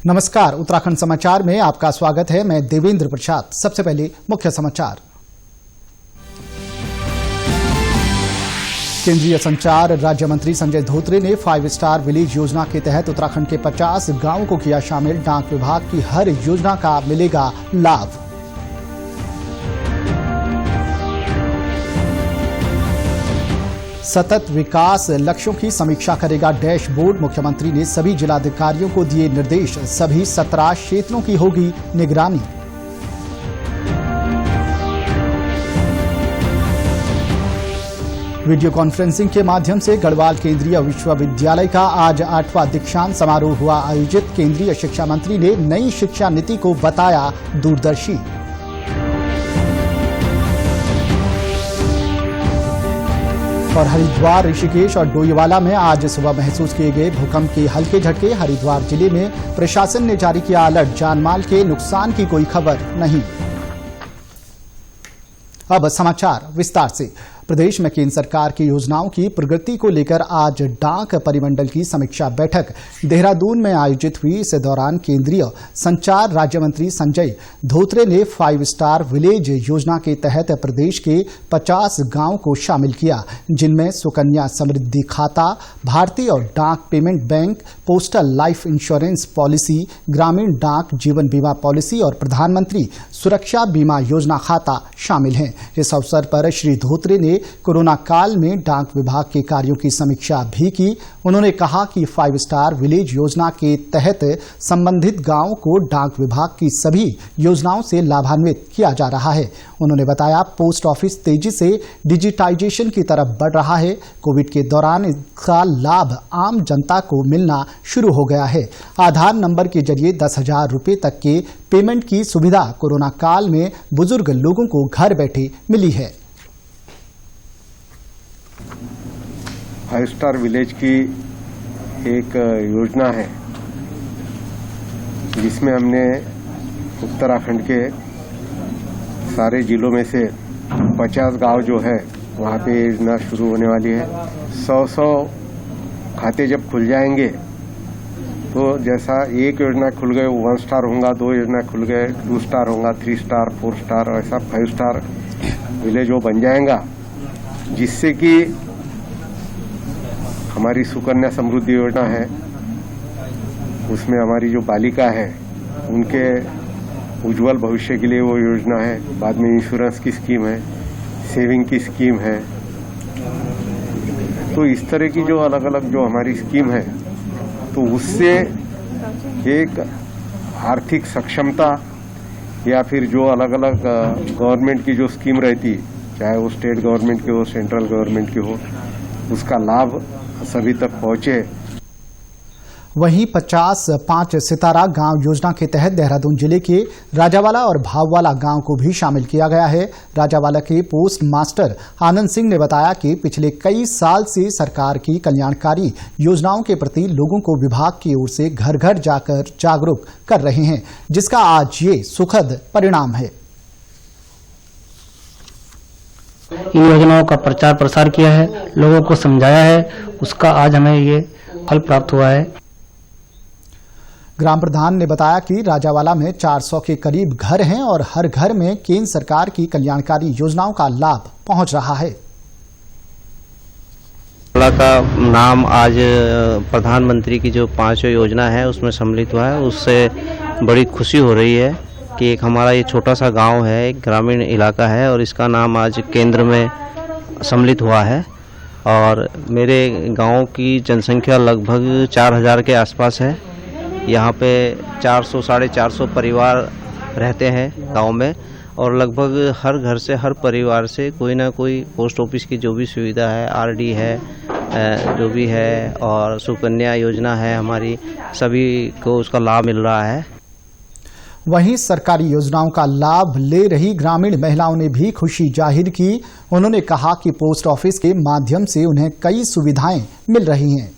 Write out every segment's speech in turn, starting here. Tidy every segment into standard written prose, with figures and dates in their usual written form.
नमस्कार, उत्तराखंड समाचार में आपका स्वागत है। मैं देवेंद्र प्रसाद। सबसे पहले मुख्य समाचार। केंद्रीय संचार राज्य मंत्री संजय धोत्रे ने 5 स्टार विलेज योजना के तहत उत्तराखंड के 50 गांवों को किया शामिल। डाक विभाग की हर योजना का मिलेगा लाभ। सतत विकास लक्ष्यों की समीक्षा करेगा डैशबोर्ड। मुख्यमंत्री ने सभी जिलाधिकारियों को दिए निर्देश। सभी 17 क्षेत्रों की होगी निगरानी। वीडियो कॉन्फ्रेंसिंग के माध्यम से गढ़वाल केंद्रीय विश्वविद्यालय का आज 8वां दीक्षांत समारोह हुआ आयोजित। केंद्रीय शिक्षा मंत्री ने नई शिक्षा नीति को बताया दूरदर्शी। और हरिद्वार, ऋषिकेश और डोईवाला में आज सुबह महसूस किए गए भूकंप के हल्के झटके। हरिद्वार जिले में प्रशासन ने जारी किया अलर्ट। जानमाल के नुकसान की कोई खबर नहीं। अब समाचार विस्तार से। प्रदेश में केंद्र सरकार की योजनाओं की प्रगति को लेकर आज डाक परिमंडल की समीक्षा बैठक देहरादून में आयोजित हुई। इस दौरान केंद्रीय संचार राज्य मंत्री संजय धोत्रे ने 5 स्टार विलेज योजना के तहत प्रदेश के 50 गांवों को शामिल किया, जिनमें सुकन्या समृद्धि खाता, भारतीय और डाक payment bank, postal life insurance policy, ग्रामीण डाक जीवन बीमा पॉलिसी और प्रधानमंत्री सुरक्षा बीमा योजना खाता शामिल हैं। इस अवसर पर श्री धोत्रे ने कोरोना काल में डाक विभाग के कार्यों की समीक्षा भी की। उन्होंने कहा कि 5 स्टार विलेज योजना के तहत संबंधित गांवों को डाक विभाग की सभी योजनाओं से लाभान्वित किया जा रहा है। उन्होंने बताया पोस्ट ऑफिस तेजी से डिजिटाइजेशन की तरफ बढ़ रहा है। कोविड के दौरान इसका लाभ आम जनता को मिलना शुरू हो गया है। आधार नंबर के जरिए 10,000 रुपए तक के पेमेंट की सुविधा कोरोना काल में बुजुर्ग लोगों को घर बैठे मिली है। 5 स्टार विलेज की एक योजना है जिसमें हमने उत्तराखंड के सारे जिलों में से 50 गांव जो है वहाँ पे योजना शुरू होने वाली है। 100 खाते जब खुल जाएंगे तो जैसा एक योजना खुल गए 1 स्टार होगा, 2 योजना खुल गए 2 स्टार होगा, 3 स्टार 4 स्टार, ऐसा 5 स्टार विलेज वो बन जाएगा, जिससे कि हमारी सुकन्या समृद्धि योजना है उसमें हमारी जो बालिका है उनके उज्जवल भविष्य के लिए वो योजना है। बाद में इंश्योरेंस की स्कीम है, सेविंग की स्कीम है। तो इस तरह की जो अलग अलग जो हमारी स्कीम है तो उससे एक आर्थिक सक्षमता या फिर जो अलग अलग गवर्नमेंट की जो स्कीम रहती, चाहे वो स्टेट गवर्नमेंट की हो, सेंट्रल गवर्नमेंट की हो, उसका लाभ सभी तक पहुंचे। वहीं 50 5 सितारा गांव योजना के तहत देहरादून जिले के राजावाला और भाववाला गांव को भी शामिल किया गया है। राजावाला के पोस्ट मास्टर आनंद सिंह ने बताया कि पिछले कई साल से सरकार की कल्याणकारी योजनाओं के प्रति लोगों को विभाग की ओर से घर घर जाकर जागरूक कर रहे हैं, जिसका आज ये सुखद परिणाम है। इन योजनाओं का प्रचार प्रसार किया है, लोगों को समझाया है, उसका आज हमें ये फल प्राप्त हुआ है। ग्राम प्रधान ने बताया कि राजावाला में 400 के करीब घर हैं और हर घर में केंद्र सरकार की कल्याणकारी योजनाओं का लाभ पहुंच रहा है। का नाम आज प्रधानमंत्री की जो 5 योजना है उसमें सम्मिलित हुआ है, उससे बड़ी खुशी हो रही है कि एक हमारा ये छोटा सा गांव है, एक ग्रामीण इलाका है और इसका नाम आज केंद्र में सम्मिलित हुआ है। और मेरे गांव की जनसंख्या लगभग 4,000 के आसपास है। यहाँ पे 400 साढ़े 400 परिवार रहते हैं गांव में और लगभग हर घर से, हर परिवार से कोई ना कोई पोस्ट ऑफिस की जो भी सुविधा है, आरडी है, जो भी है और सुकन्या योजना है हमारी, सभी को उसका लाभ मिल रहा है। वहीं सरकारी योजनाओं का लाभ ले रही ग्रामीण महिलाओं ने भी खुशी जाहिर की। उन्होंने कहा कि पोस्ट ऑफिस के माध्यम से उन्हें कई सुविधाएं मिल रही हैं।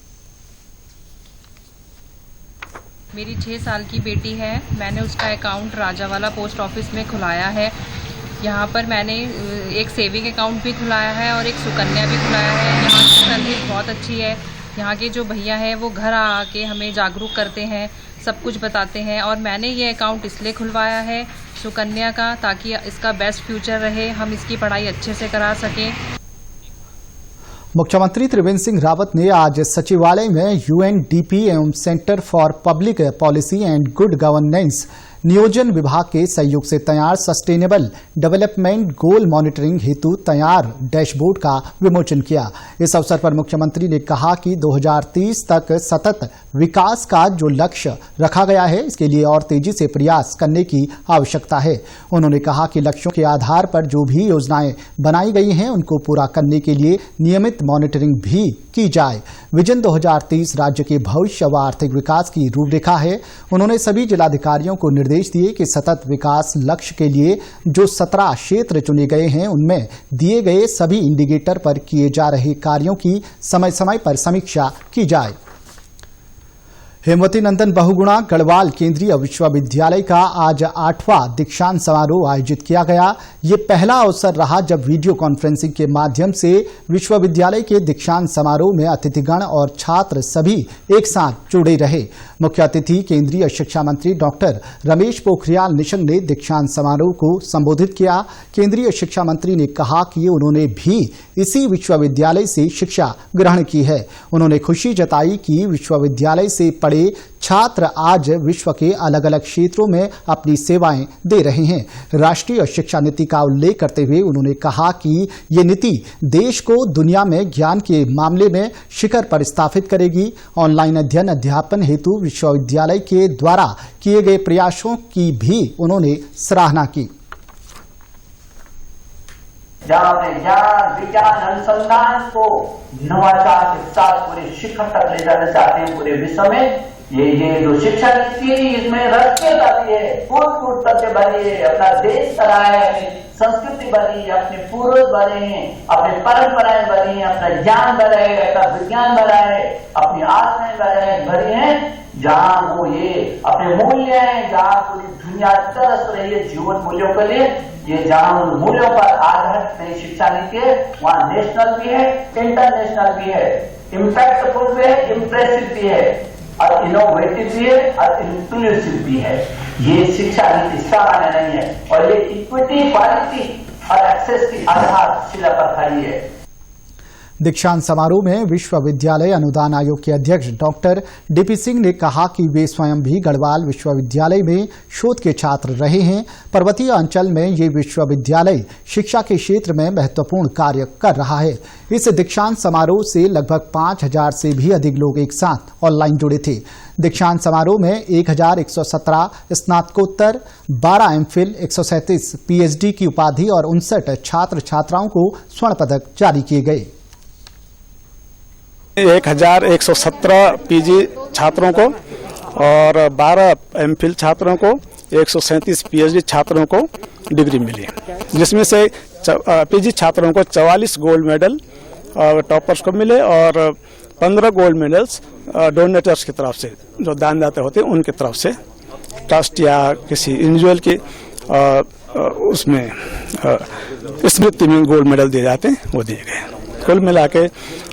मेरी 6 साल की बेटी है, मैंने उसका अकाउंट राजावाला पोस्ट ऑफिस में खुलाया है। यहाँ पर मैंने एक सेविंग अकाउंट भी खुलाया है और एक सुकन्या भी खुलाया है। यहाँ की सर्विस बहुत अच्छी है। यहाँ के जो भैया हैं वो घर आके हमें जागरूक करते हैं, सब कुछ बताते हैं। और मैंने ये अकाउंट इसलिए खुलवाया है सुकन्या का, ताकि इसका बेस्ट फ्यूचर रहे, हम इसकी पढ़ाई अच्छे से करा सकें। मुख्यमंत्री त्रिवेंद्र सिंह रावत ने आज सचिवालय में यूएनडीपी एवं centre for public policy and good governance नियोजन विभाग के सहयोग से तैयार सस्टेनेबल डेवलपमेंट गोल मॉनिटरिंग हेतु तैयार डैशबोर्ड का विमोचन किया। इस अवसर पर मुख्यमंत्री ने कहा कि 2030 तक सतत विकास का जो लक्ष्य रखा गया है, इसके लिए और तेजी से प्रयास करने की आवश्यकता है। उन्होंने कहा कि लक्ष्यों के आधार पर जो भी योजनाएं बनाई गई हैं, उनको पूरा करने के लिए नियमित मॉनिटरिंग भी की जाए। विजन 2030 राज्य के भविष्य व आर्थिक विकास की रूपरेखा है। उन्होंने सभी जिलाधिकारियों को निर्देश दिए कि सतत विकास लक्ष्य के लिए जो 17 क्षेत्र चुने गए हैं, उनमें दिए गए सभी इंडिकेटर पर किए जा रहे कार्यों की समय समय पर समीक्षा की जाए। हेमवती नंदन बहुगुणा गढ़वाल केंद्रीय विश्वविद्यालय का आज 8वां दीक्षांत समारोह आयोजित किया गया। ये पहला अवसर रहा जब वीडियो कॉन्फ्रेंसिंग के माध्यम से विश्वविद्यालय के दीक्षांत समारोह में अतिथिगण और छात्र सभी एक साथ जुड़े रहे। मुख्य अतिथि केंद्रीय शिक्षा मंत्री डॉक्टर रमेश पोखरियाल निशंक ने दीक्षांत समारोह को संबोधित किया। केंद्रीय शिक्षा मंत्री ने कहा कि उन्होंने भी इसी विश्वविद्यालय से शिक्षा ग्रहण की है। उन्होंने खुशी जताई कि विश्वविद्यालय से पढ़े छात्र आज विश्व के अलग अलग क्षेत्रों में अपनी सेवाएं दे रहे हैं। राष्ट्रीय शिक्षा नीति का उल्लेख करते हुए उन्होंने कहा कि ये नीति देश को दुनिया में ज्ञान के मामले में शिखर पर स्थापित करेगी। ऑनलाइन अध्ययन अध्यापन हेतु विश्वविद्यालय के द्वारा किए गए प्रयासों की भी उन्होंने सराहना की। जहाँ अपने ज्ञान विज्ञान अनुसंधान को नवाचार के साथ पूरे शिखर तक ले जाना चाहते हैं पूरे विश्व में। ये जो शिक्षा नीति है, इसमें राष्ट्रीयता भी है, कूट करके बनी है, अपना देश कराए, अपनी संस्कृति बनी है, अपने पूर्वज बने हैं, अपने परंपराएं बनी है, अपना ज्ञान बढ़ाए, अपना विज्ञान बढ़ाए, अपनी आस्थाएं भरी है। जहाँ वो ये अपने मूल्य हैं, जहाँ पूरी दुनिया तरस रही है जीवन मूल्यों के लिए, ये जहाँ उन मूल्यों पर आधारित नई शिक्षा नीति है, वहाँ नेशनल भी है, इंटरनेशनल भी है, इम्पैक्टफुल भी है, इम्प्रेसिव भी है, और इनोवेटिव भी है, और इंक्लूसिव भी है। ये शिक्षा नीति सामान्य नहीं है, और ये इक्विटी, क्वालिटी और एक्सेस की आधारशिला पर खड़ी है। दीक्षांत समारोह में विश्वविद्यालय अनुदान आयोग के अध्यक्ष डॉक्टर डीपी सिंह ने कहा कि वे स्वयं भी गढ़वाल विश्वविद्यालय में शोध के छात्र रहे हैं। पर्वतीय अंचल में ये विश्वविद्यालय शिक्षा के क्षेत्र में महत्वपूर्ण कार्य कर रहा है। इस दीक्षांत समारोह से लगभग 5000 से भी अधिक लोग एक साथ ऑनलाइन जुड़े थे। दीक्षांत समारोह में 1117 स्नातकोत्तर, 12 एमफिल, 137 पीएचडी की उपाधि और 59 छात्र छात्राओं को स्वर्ण पदक जारी किए गए। 1117 पीजी छात्रों को और 12 एमफिल छात्रों को, 137 पीएचडी छात्रों को डिग्री मिली, जिसमें से पीजी छात्रों को 44 गोल्ड मेडल टॉपर्स को मिले और 15 गोल्ड मेडल्स डोनेटर्स की तरफ से, जो दानदाता होते हैं उनकी तरफ से, ट्रस्ट या किसी इंडिविजुअल की उसमें स्मृति में गोल्ड मेडल दिए जाते हैं, वो दिए गए। कुल मिला के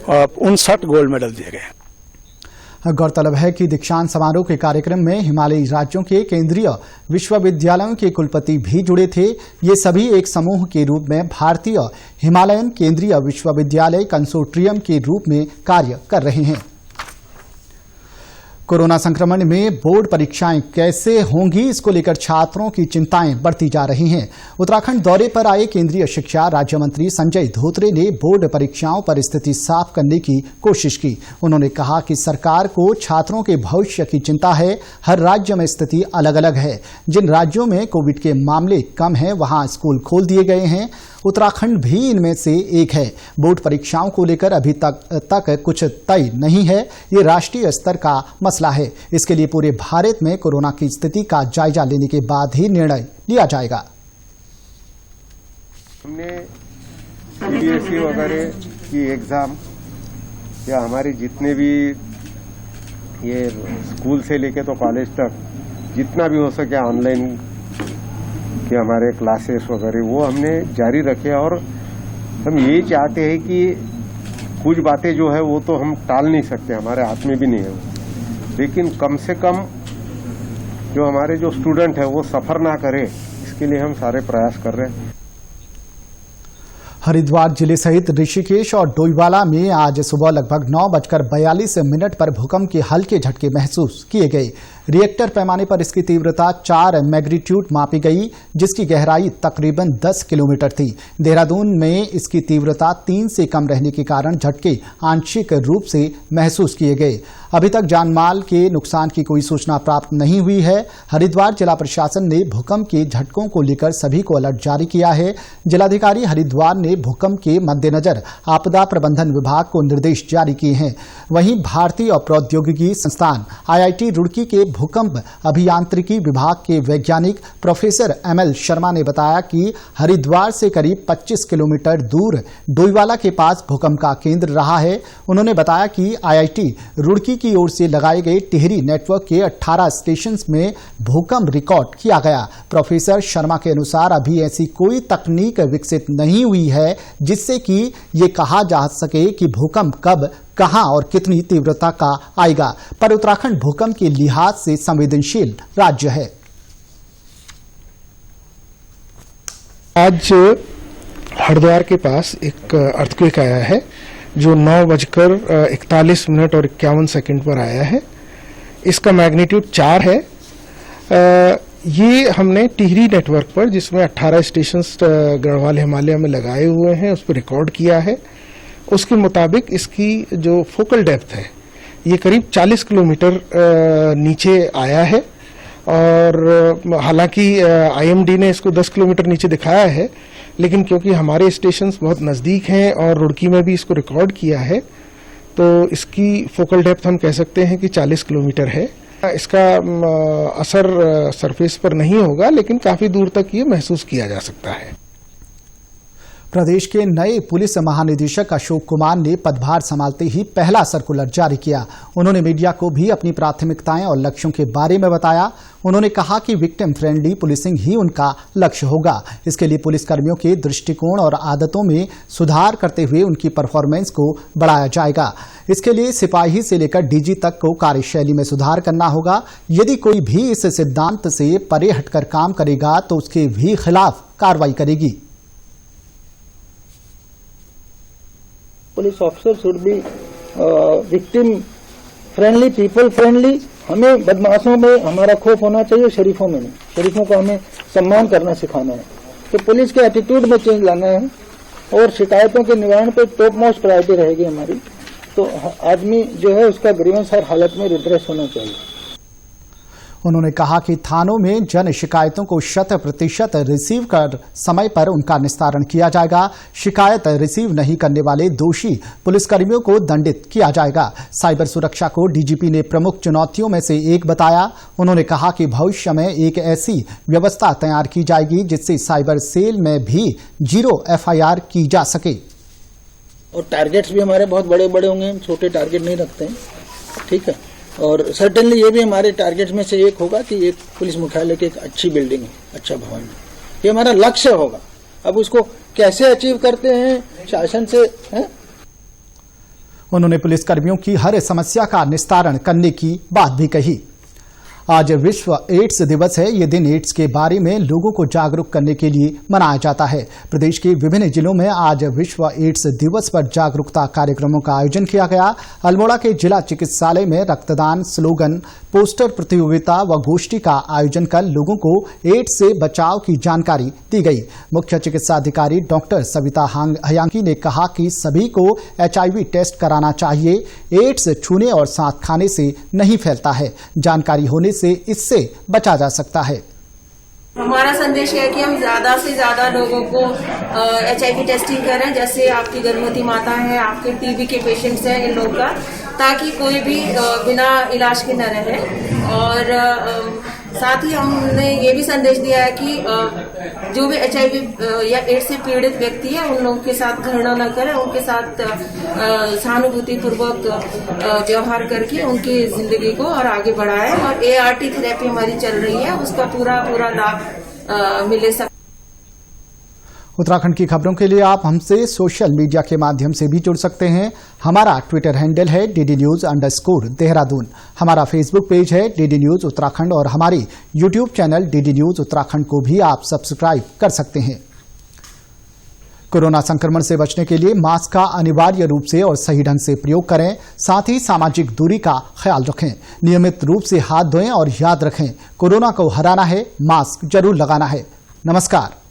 59 गोल्ड मेडल दिए गए। गौरतलब है कि दीक्षांत समारोह के कार्यक्रम में हिमालयी राज्यों के केंद्रीय विश्वविद्यालयों के कुलपति भी जुड़े थे। ये सभी एक समूह के रूप में भारतीय हिमालयन केंद्रीय विश्वविद्यालय कंसोर्टियम के रूप में कार्य कर रहे हैं। कोरोना संक्रमण में बोर्ड परीक्षाएं कैसे होंगी, इसको लेकर छात्रों की चिंताएं बढ़ती जा रही हैं। उत्तराखंड दौरे पर आए केंद्रीय शिक्षा राज्य मंत्री संजय धोत्रे ने बोर्ड परीक्षाओं पर स्थिति साफ करने की कोशिश की। उन्होंने कहा कि सरकार को छात्रों के भविष्य की चिंता है। हर राज्य में स्थिति अलग अलग है। जिन राज्यों में कोविड के मामले कम हैं, वहां स्कूल खोल दिए गए हैं। उत्तराखंड भी इनमें से एक है। बोर्ड परीक्षाओं को लेकर अभी तक कुछ तय नहीं है। ये राष्ट्रीय स्तर का मसला है। इसके लिए पूरे भारत में कोरोना की स्थिति का जायजा लेने के बाद ही निर्णय लिया जाएगा। हमने सीबीएसई वगैरह की एग्जाम या हमारे जितने भी ये स्कूल से लेके तो कॉलेज तक जितना भी हो सके ऑनलाइन के हमारे क्लासेस वगैरह वो हमने जारी रखे। और हम यही चाहते हैं कि कुछ बातें जो है वो तो हम टाल नहीं सकते, हमारे हाथ में भी नहीं है, लेकिन कम से कम जो हमारे जो स्टूडेंट है वो सफर ना करे, इसके लिए हम सारे प्रयास कर रहे हैं। हरिद्वार जिले सहित ऋषिकेश और डोईवाला में आज सुबह लगभग 9:42 पर भूकंप के हल्के झटके महसूस किए गए। रिएक्टर पैमाने पर इसकी तीव्रता 4 मैग्नीट्यूड मापी गई, जिसकी गहराई तकरीबन 10 किलोमीटर थी। देहरादून में इसकी तीव्रता 3 से कम रहने के कारण झटके आंशिक रूप से महसूस किए गए। अभी तक जानमाल के नुकसान की कोई सूचना प्राप्त नहीं हुई है। हरिद्वार जिला प्रशासन ने भूकंप के झटकों को लेकर सभी को अलर्ट जारी किया है। जिलाधिकारी हरिद्वार ने भूकंप के मद्देनजर आपदा प्रबंधन विभाग को निर्देश जारी किए हैं। वहीं भारतीय प्रौद्योगिकी संस्थान IIT रुड़की के भूकंप अभियांत्रिकी विभाग के वैज्ञानिक प्रोफेसर ML शर्मा ने बताया कि हरिद्वार से करीब 25 किलोमीटर दूर डोईवाला के पास भूकंप का केंद्र रहा है। उन्होंने बताया कि IIT रुड़की की ओर से लगाए गए टिहरी नेटवर्क के 18 स्टेशन में भूकंप रिकॉर्ड किया गया। प्रोफेसर शर्मा के अनुसार अभी ऐसी कोई तकनीक विकसित नहीं हुई है जिससे कि ये कहा जा सके कि भूकंप कब, कहां और कितनी तीव्रता का आएगा, पर उत्तराखंड भूकंप के लिहाज से संवेदनशील राज्य है। आज हरिद्वार के पास एक अर्थक्वेक आया है जो 9:41 और 51 सेकंड पर आया है। इसका मैग्नीट्यूड 4 है। ये हमने टिहरी नेटवर्क पर, जिसमें 18 स्टेशन गढ़वाल हिमालय में लगाए हुए हैं, उस पर रिकॉर्ड किया है। उसके मुताबिक इसकी जो फोकल डेप्थ है ये करीब 40 किलोमीटर नीचे आया है। और हालांकि IMD ने इसको 10 किलोमीटर नीचे दिखाया है, लेकिन क्योंकि हमारे स्टेशंस बहुत नज़दीक हैं और रुड़की में भी इसको रिकॉर्ड किया है, तो इसकी फोकल डेप्थ हम कह सकते हैं कि 40 किलोमीटर है। इसका असर सरफेस पर नहीं होगा, लेकिन काफ़ी दूर तक ये महसूस किया जा सकता है। प्रदेश के नए पुलिस महानिदेशक अशोक कुमार ने पदभार संभालते ही पहला सर्कुलर जारी किया। उन्होंने मीडिया को भी अपनी प्राथमिकताएं और लक्ष्यों के बारे में बताया। उन्होंने कहा कि विक्टिम फ्रेंडली पुलिसिंग ही उनका लक्ष्य होगा। इसके लिए पुलिसकर्मियों के दृष्टिकोण और आदतों में सुधार करते हुए उनकी परफॉर्मेंस को बढ़ाया जाएगा। इसके लिए सिपाही से लेकर DG तक को कार्यशैली में सुधार करना होगा। यदि कोई भी इस सिद्धांत से परे हटकर काम करेगा तो उसके भी खिलाफ कार्रवाई करेगी। Police officer should be victim friendly, people friendly. हमें बदमाशों में हमारा खौफ होना चाहिए, शरीफों में नहीं। शरीफों को हमें सम्मान करना सिखाना है। तो पुलिस के एटीट्यूड में चेंज लाना है और शिकायतों के निवारण पे टॉप मोस्ट प्रायोरिटी रहेगी हमारी। तो आदमी जो है उसका ग्रीवेंस हर हालत में रिड्रेस होना चाहिए। उन्होंने कहा कि थानों में जन शिकायतों को 100% रिसीव कर समय पर उनका निस्तारण किया जाएगा। शिकायत रिसीव नहीं करने वाले दोषी पुलिसकर्मियों को दंडित किया जाएगा। साइबर सुरक्षा को DGP ने प्रमुख चुनौतियों में से एक बताया। उन्होंने कहा कि भविष्य में एक ऐसी व्यवस्था तैयार की जाएगी जिससे साइबर सेल में भी 0 FIR की जा सके। और टारगेट्स भी हमारे बहुत बड़े बड़े होंगे, हम छोटे टारगेट नहीं रखते हैं, ठीक है। और सर्टेनली ये भी हमारे टारगेट्स में से एक होगा कि एक पुलिस मुख्यालय की एक अच्छी बिल्डिंग है, अच्छा भवन है, ये हमारा लक्ष्य होगा। अब उसको कैसे अचीव करते हैं शासन से है? उन्होंने पुलिसकर्मियों की हर समस्या का निस्तारण करने की बात भी कही। आज विश्व एड्स दिवस है। ये दिन एड्स के बारे में लोगों को जागरूक करने के लिए मनाया जाता है। प्रदेश के विभिन्न जिलों में आज विश्व एड्स दिवस पर जागरूकता कार्यक्रमों का आयोजन किया गया। अल्मोड़ा के जिला चिकित्सालय में रक्तदान स्लोगन, पोस्टर प्रतियोगिता व गोष्ठी का आयोजन कर लोगों को एड्स से बचाव की जानकारी दी गई। मुख्य चिकित्सा अधिकारी डॉक्टर सविता हयांकी ने कहा कि सभी को HIV टेस्ट कराना चाहिए। एड्स छूने और साथ खाने से नहीं फैलता है। जानकारी होने से इससे बचा जा सकता है। हमारा संदेश है कि हम ज्यादा से ज्यादा लोगों को HIV टेस्टिंग करें। जैसे आपकी गर्भवती माता है, आपके TB के पेशेंट्स हैं, इन लोगों का, ताकि कोई भी बिना इलाज के न रहे। और साथ ही हमने ये भी संदेश दिया है कि जो भी HIV या एड्स से पीड़ित व्यक्ति है उन लोगों के साथ घृणा न करें, उनके साथ सहानुभूति पूर्वक व्यवहार करके उनकी जिंदगी को और आगे बढ़ाएं। और ART थेरेपी हमारी चल रही है, उसका पूरा लाभ मिले सब। उत्तराखंड की खबरों के लिए आप हमसे सोशल मीडिया के माध्यम से भी जुड़ सकते हैं। हमारा ट्विटर हैंडल है DD News_देहरादून। हमारा फेसबुक पेज है DD News उत्तराखंड और हमारी YouTube channel DD News Uttarakhand को भी आप सब्सक्राइब कर सकते हैं। कोरोना संक्रमण से बचने के लिए मास्क का अनिवार्य रूप से और सही ढंग से प्रयोग करें। साथ ही सामाजिक दूरी का ख्याल रखें। नियमित रूप से हाथ धोएं और याद रखें, कोरोना को हराना है, मास्क जरूर लगाना है। नमस्कार।